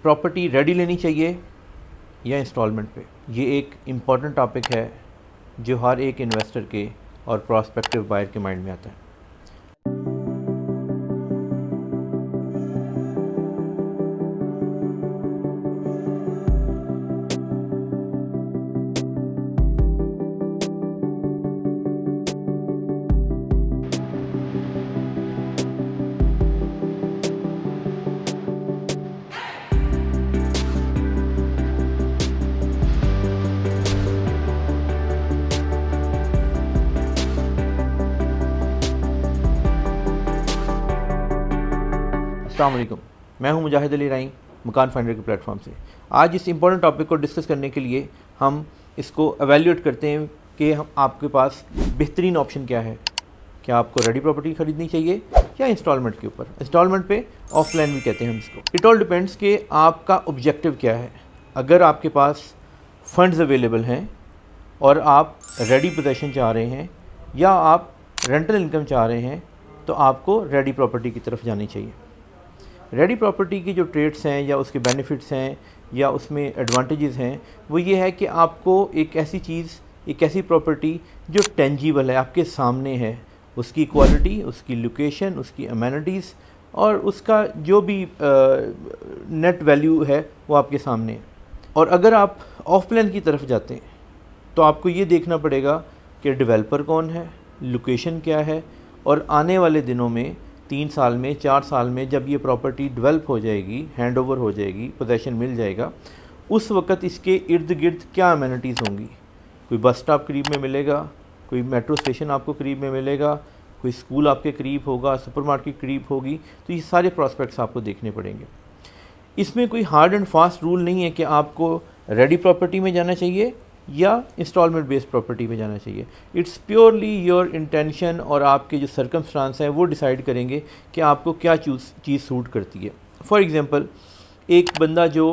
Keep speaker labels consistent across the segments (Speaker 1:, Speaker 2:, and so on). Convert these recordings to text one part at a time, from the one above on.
Speaker 1: Property ready लेनी चाहिए या इंस्टॉलमेंट पे, ये एक इम्पॉर्टेंट टॉपिक है जो हर एक इन्वेस्टर के और प्रॉस्पेक्टिव बायर के माइंड में आता है। अस्सलाम वालेकुम, मैं हूं मुजाहिद अली राई, मकान फाइंडर के प्लेटफॉर्म से। आज इस इम्पॉर्टेंट टॉपिक को डिस्कस करने के लिए हम इसको एवेल्यूएट करते हैं कि हम आपके पास बेहतरीन ऑप्शन क्या है। क्या आपको रेडी प्रॉपर्टी ख़रीदनी चाहिए या इंस्टॉलमेंट के ऊपर, इंस्टॉलमेंट पे ऑफलाइन भी कहते हैं हम इसको। इट ऑल डिपेंड्स कि आपका ऑब्जेक्टिव क्या है। अगर आपके पास फंड्स अवेलेबल हैं और आप रेडी पोजेशन चाह रहे हैं या आप रेंटल इनकम चाह रहे हैं, तो आपको रेडी प्रॉपर्टी की तरफ जानी चाहिए। रेडी प्रॉपर्टी की जो ट्रेड्स हैं या उसके बेनिफिट्स हैं या उसमें एडवांटेजेस हैं, वो ये है कि आपको एक ऐसी चीज़, एक ऐसी प्रॉपर्टी जो टेंजिबल है, आपके सामने है, उसकी क्वालिटी, उसकी लोकेशन, उसकी अमेनिटीज़ और उसका जो भी नेट वैल्यू है वो आपके सामने है। और अगर आप ऑफ प्लान की तरफ जाते हैं तो आपको ये देखना पड़ेगा कि डेवलपर कौन है, लोकेशन क्या है, और आने वाले दिनों में 3 साल में, 4 साल में जब ये प्रॉपर्टी डेवलप हो जाएगी, हैंड ओवर हो जाएगी, पोजेसन मिल जाएगा, उस वक़्त इसके इर्द गिर्द क्या अमेनिटीज़ होंगी। कोई बस स्टॉप करीब में मिलेगा, कोई मेट्रो स्टेशन आपको करीब में मिलेगा, कोई स्कूल आपके करीब होगा, सुपरमार्केट करीब होगी। तो ये सारे प्रॉस्पेक्ट्स आपको देखने पड़ेंगे। इसमें कोई हार्ड एंड फास्ट रूल नहीं है कि आपको रेडी प्रॉपर्टी में जाना चाहिए या इंस्टॉलमेंट बेस्ड प्रॉपर्टी पे जाना चाहिए। इट्स प्योरली योर इंटेंशन और आपके जो सर्कमस्टांस हैं वो डिसाइड करेंगे कि आपको क्या चीज़ सूट करती है। फॉर एग्ज़ाम्पल, एक बंदा जो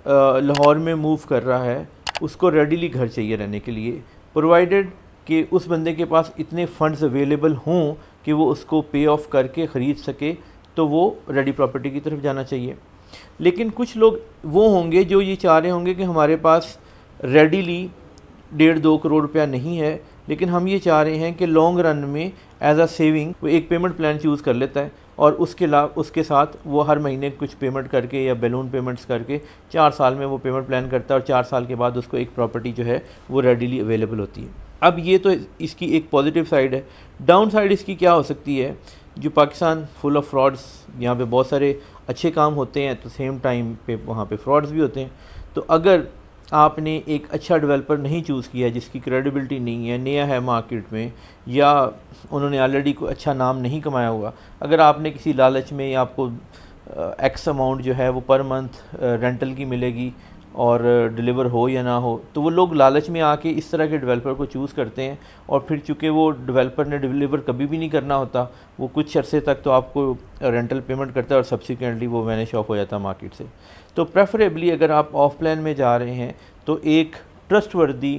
Speaker 1: लाहौर में मूव कर रहा है, उसको रेडीली घर चाहिए रहने के लिए, प्रोवाइडेड कि उस बंदे के पास इतने फंड्स अवेलेबल हों कि वो उसको पे ऑफ करके ख़रीद सके, तो वो रेडी प्रॉपर्टी की तरफ जाना चाहिए। लेकिन कुछ लोग वो होंगे जो ये चाह रहे होंगे कि हमारे पास रेडीली 1.5-2 करोड़ रुपया नहीं है, लेकिन हम ये चाह रहे हैं कि लॉन्ग रन में एज अ सेविंग वो एक पेमेंट प्लान चूज़ कर लेता है और उसके साथ वो हर महीने कुछ पेमेंट करके या बैलून पेमेंट्स करके 4 साल में वो पेमेंट प्लान करता है और 4 साल के बाद उसको एक प्रॉपर्टी जो है वो रेडीली अवेलेबल होती है। अब ये तो इसकी एक पॉजिटिव साइड है। डाउन साइड इसकी क्या हो सकती है? जो पाकिस्तान फुल ऑफ फ्रॉड्स, यहाँ पे बहुत सारे अच्छे काम होते हैं तो सेम टाइम पे वहाँ पे फ्रॉड्स भी होते हैं। तो अगर आपने एक अच्छा डेवलपर नहीं चूज़ किया, जिसकी क्रेडिबिलिटी नहीं है, नया है मार्केट में, या उन्होंने ऑलरेडी कोई अच्छा नाम नहीं कमाया हुआ, अगर आपने किसी लालच में या आपको एक्स अमाउंट जो है वो पर मंथ रेंटल की मिलेगी और डिलीवर हो या ना हो, तो वो लोग लालच में आके इस तरह के डेवलपर को चूज़ करते हैं। और फिर चूँकि वो डेवलपर ने डिलीवर कभी भी नहीं करना होता, वो कुछ अरसे तक तो आपको रेंटल पेमेंट करता है और सब्सिक्वेंटली वो वैनिश ऑफ हो जाता है मार्केट से। तो प्रेफरेबली अगर आप ऑफ प्लान में जा रहे हैं तो एक ट्रस्टवर्दी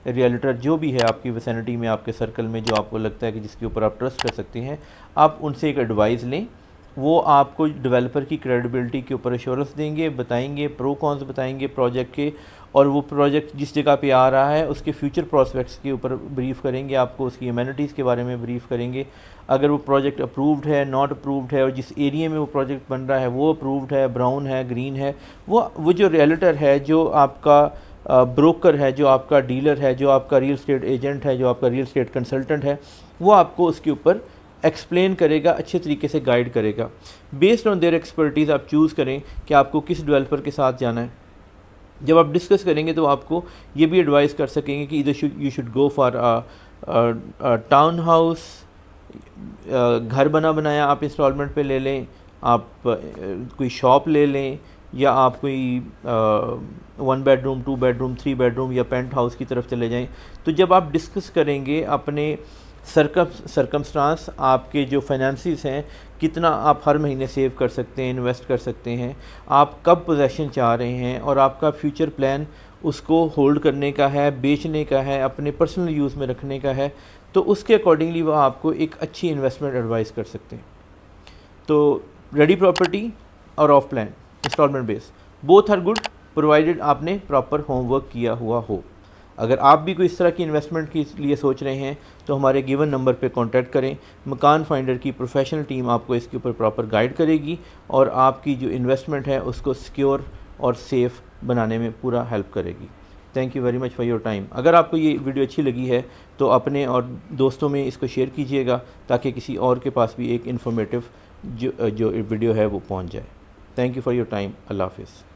Speaker 1: रियल्टर जो भी है आपकी विसिनिटी में, आपके सर्कल में, जो आपको लगता है कि जिसके ऊपर आप ट्रस्ट कर सकते हैं, आप उनसे एक एडवाइस लें। वो आपको डेवलपर की क्रेडिबिलिटी के ऊपर एश्योरेंस देंगे, बताएंगे, प्रो कॉन्स बताएंगे प्रोजेक्ट के, और वो प्रोजेक्ट जिस जगह पे आ रहा है उसके फ्यूचर प्रॉस्पेक्ट्स के ऊपर ब्रीफ़ करेंगे, आपको उसकी अमेनिटीज़ के बारे में ब्रीफ़ करेंगे। अगर वो प्रोजेक्ट अप्रूव्ड है, नॉट अप्रूव्ड है, और जिस एरिया में वो प्रोजेक्ट बन रहा है वो अप्रूव्ड है, ब्राउन है, ग्रीन है, वो जो रियल्टर है, जो आपका ब्रोकर है, जो आपका डीलर है, जो आपका रियल एस्टेट एजेंट है, जो आपका रियल एस्टेट कंसल्टेंट है, वो आपको उसके ऊपर एक्सप्लेन करेगा, अच्छे तरीके से गाइड करेगा। बेस्ड ऑन देयर एक्सपर्टीज़ आप चूज़ करें कि आपको किस डेवलपर के साथ जाना है। जब आप डिस्कस करेंगे तो आपको ये भी एडवाइस कर सकेंगे कि इधर you should go for town house, घर बना बनाया आप इंस्टॉलमेंट पे ले लें, आप कोई शॉप ले लें, या आप कोई 1 बेडरूम, 2 बेडरूम, 3 बेडरूम या पेंट हाउस की तरफ चले जाएं। तो जब आप डिस्कस करेंगे अपने सर्कमस्टांस, आपके जो फाइनेंसिस हैं, कितना आप हर महीने सेव कर सकते हैं, इन्वेस्ट कर सकते हैं, आप कब पोजेसन चाह रहे हैं, और आपका फ्यूचर प्लान उसको होल्ड करने का है, बेचने का है, अपने पर्सनल यूज़ में रखने का है, तो उसके अकॉर्डिंगली वो आपको एक अच्छी इन्वेस्टमेंट एडवाइस कर सकते हैं। तो रेडी प्रॉपर्टी और off plan instalment base both are good provided आपने प्रॉपर होमवर्क किया हुआ हो। अगर आप भी कोई इस तरह की इन्वेस्टमेंट के लिए सोच रहे हैं तो हमारे गिवन नंबर पे कांटेक्ट करें। मकान फाइंडर की प्रोफेशनल टीम आपको इसके ऊपर प्रॉपर गाइड करेगी और आपकी जो इन्वेस्टमेंट है उसको सिक्योर और सेफ़ बनाने में पूरा हेल्प करेगी। Thank you very much for your time. अगर आपको ये वीडियो अच्छी लगी है तो अपने और दोस्तों में इसको शेयर कीजिएगा ताकि किसी और के पास भी एक इन्फॉर्मेटिव जो वीडियो है वो पहुँच जाए। Thank you for your time. अल्लाह हाफिज़।